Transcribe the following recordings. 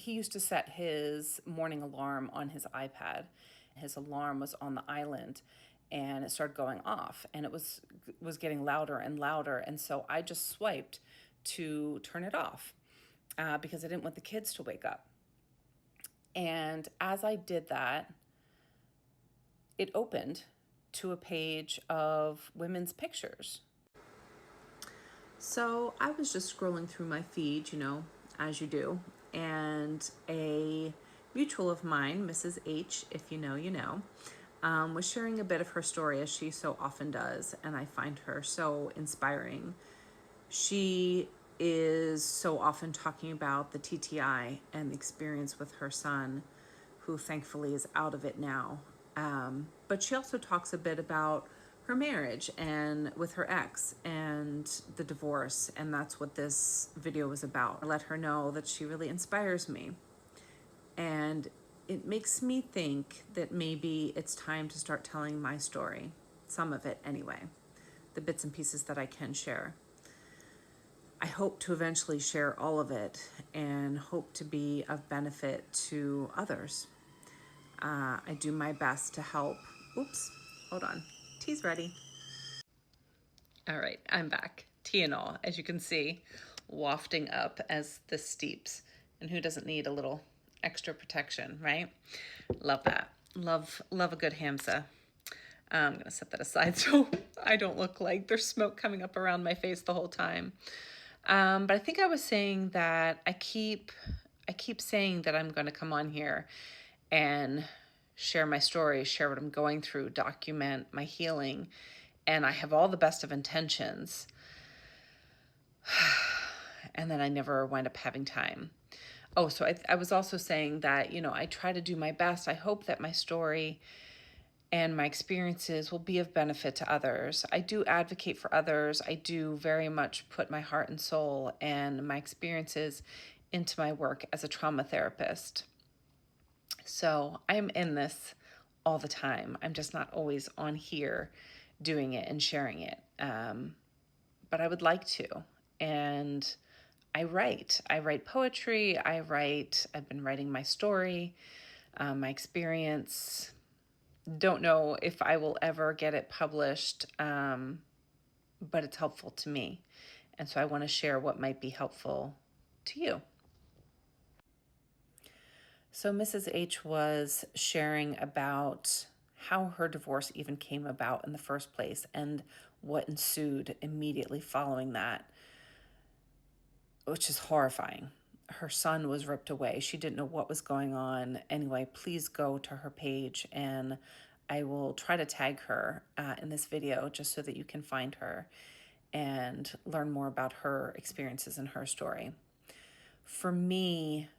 he used to set his morning alarm on his iPad. His alarm was on the island and it started going off and it was getting louder and louder. And so I just swiped to turn it off because I didn't want the kids to wake up. And as I did that, it opened to a page of women's pictures. So I was just scrolling through my feed, as you do, and a mutual of mine, Mrs. H, if you know, you know, was sharing a bit of her story as she so often does, and I find her so inspiring. She is so often talking about the TTI and the experience with her son, who thankfully is out of it now. But she also talks a bit about her marriage and with her ex and the divorce. And that's what this video was about. I let her know that she really inspires me. And it makes me think that maybe it's time to start telling my story. Some of it anyway. The bits and pieces that I can share. I hope to eventually share all of it and hope to be of benefit to others. I do my best to help. Oops, hold on. Tea's ready. All right, I'm back. Tea and all, as you can see, wafting up as this steeps. And who doesn't need a little extra protection, right? Love that. Love a good Hamsa. I'm going to set that aside so I don't look like there's smoke coming up around my face the whole time. But I think I was saying that I keep saying that I'm going to come on here and share my story, share what I'm going through, document my healing. And I have all the best of intentions. And then I never wind up having time. Oh, so I was also saying that, I try to do my best. I hope that my story and my experiences will be of benefit to others. I do advocate for others. I do very much put my heart and soul and my experiences into my work as a trauma therapist. So I'm in this all the time. I'm just not always on here doing it and sharing it. But I would like to. And I write. I write poetry. I've been writing my story, my experience. Don't know if I will ever get it published, but it's helpful to me. And so I want to share what might be helpful to you. So Mrs. H was sharing about how her divorce even came about in the first place and what ensued immediately following that, which is horrifying. Her son was ripped away. She didn't know what was going on. Anyway, please go to her page and I will try to tag her in this video just so that you can find her and learn more about her experiences and her story. For me,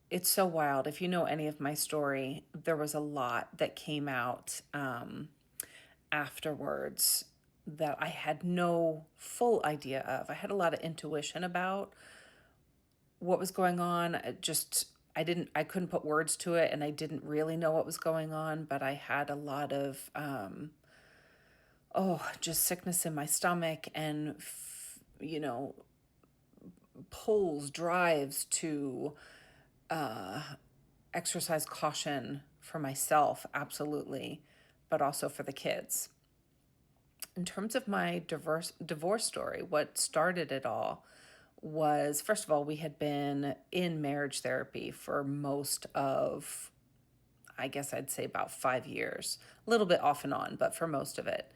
it's so wild. If you know any of my story, there was a lot that came out afterwards that I had no full idea of. I had a lot of intuition about what was going on. I couldn't put words to it and I didn't really know what was going on, but I had a lot of, just sickness in my stomach and, pulls, drives to exercise caution for myself, absolutely, but also for the kids. In terms of my divorce story, what started it all was, first of all, we had been in marriage therapy for most of, I guess I'd say about 5 years, a little bit off and on, but for most of it,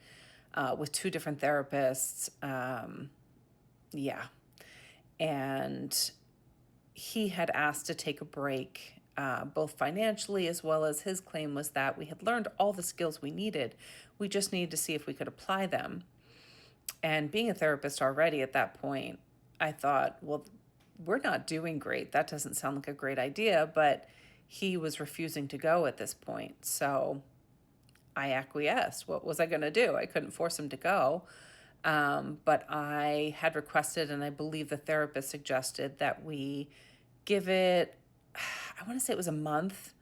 with two different therapists. Yeah. And he had asked to take a break, both financially as well as his claim was that we had learned all the skills we needed. We just needed to see if we could apply them. And being a therapist already at that point, I thought, well, we're not doing great. That doesn't sound like a great idea, but he was refusing to go at this point. So I acquiesced. What was I going to do? I couldn't force him to go. But I had requested, and I believe the therapist suggested that we give it, I want to say it was a month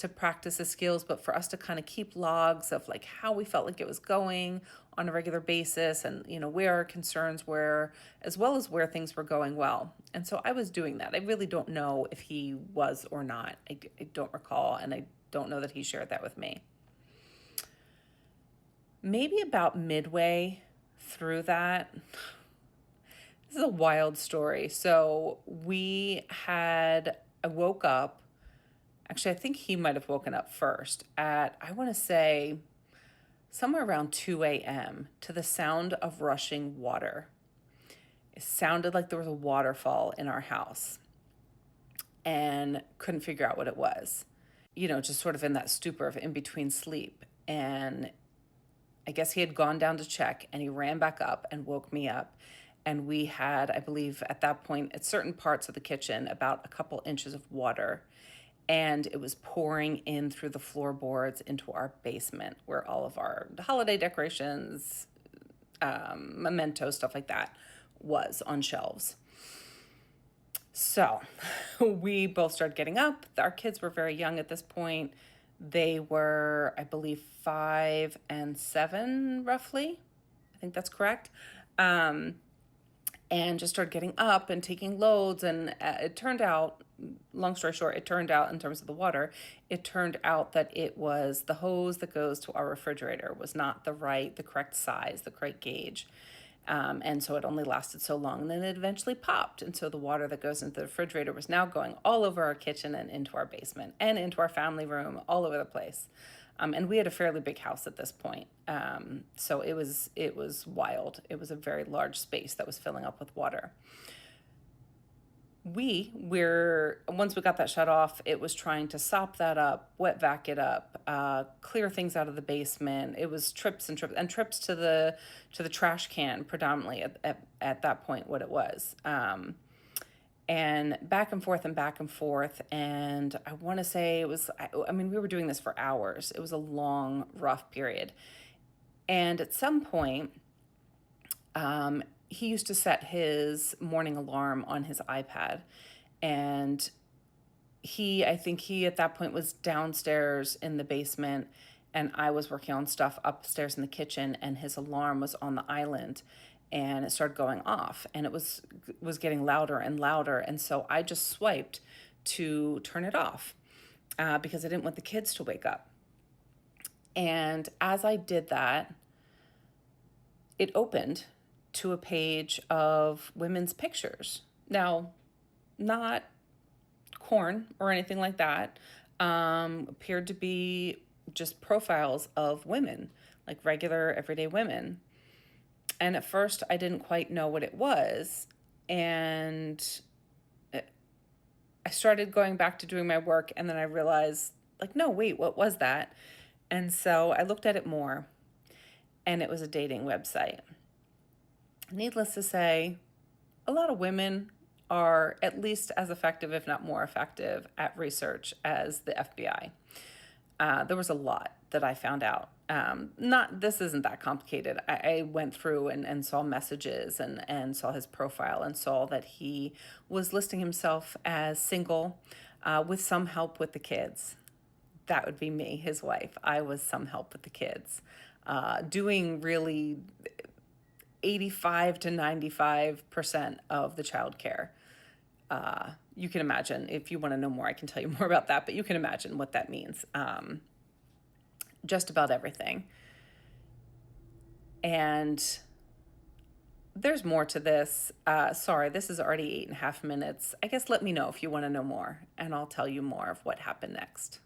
to practice the skills, but for us to kind of keep logs of like how we felt like it was going on a regular basis, and where our concerns were, as well as where things were going well. And so I was doing that. I really don't know if he was or not. I don't recall, and I don't know that he shared that with me. Maybe about midway through that, this is a wild story. So I woke up, actually, I think he might have woken up first at, I want to say, somewhere around 2 a.m. to the sound of rushing water. It sounded like there was a waterfall in our house, and couldn't figure out what it was. Just sort of in that stupor of in between sleep. And I guess he had gone down to check, and he ran back up and woke me up. And we had, I believe at that point, at certain parts of the kitchen, about a couple inches of water. And it was pouring in through the floorboards into our basement, where all of our holiday decorations, mementos, stuff like that, was on shelves. So we both started getting up. Our kids were very young at this point. They were, I believe, 5 and 7, roughly. I think that's correct. And just started getting up and taking loads. And it turned out, long story short, in terms of the water, it turned out that it was the hose that goes to our refrigerator was not the correct size, the correct gauge. And so it only lasted so long, and then it eventually popped. And so the water that goes into the refrigerator was now going all over our kitchen and into our basement and into our family room, all over the place. And we had a fairly big house at this point. So it was wild. It was a very large space that was filling up with water. Once we got that shut off, it was trying to sop that up, wet vac it up, clear things out of the basement. It was trips to the trash can predominantly at that point, what it was. And back and forth. And I want to say we were doing this for hours. It was a long, rough period. And at some point, he used to set his morning alarm on his iPad. And I think he at that point was downstairs in the basement, and I was working on stuff upstairs in the kitchen, and his alarm was on the island. And it started going off, and it was getting louder and louder. And so I just swiped to turn it off because I didn't want the kids to wake up. And as I did that, it opened to a page of women's pictures. Now, not porn or anything like that. Appeared to be just profiles of women, like regular, everyday women. And at first, I didn't quite know what it was. And I started going back to doing my work. And then I realized, no, wait, what was that? And so I looked at it more. And it was a dating website. Needless to say, a lot of women are at least as effective, if not more effective, at research as the FBI. There was a lot that I found out. This isn't that complicated. I went through and saw messages and saw his profile and saw that he was listing himself as single with some help with the kids. That would be me, his wife. I was some help with the kids, doing really 85 to 95% of the childcare. You can imagine, if you want to know more, I can tell you more about that, but you can imagine what that means. Just about everything. And there's more to this. Sorry, this is already 8.5 minutes. I guess let me know if you want to know more, and I'll tell you more of what happened next.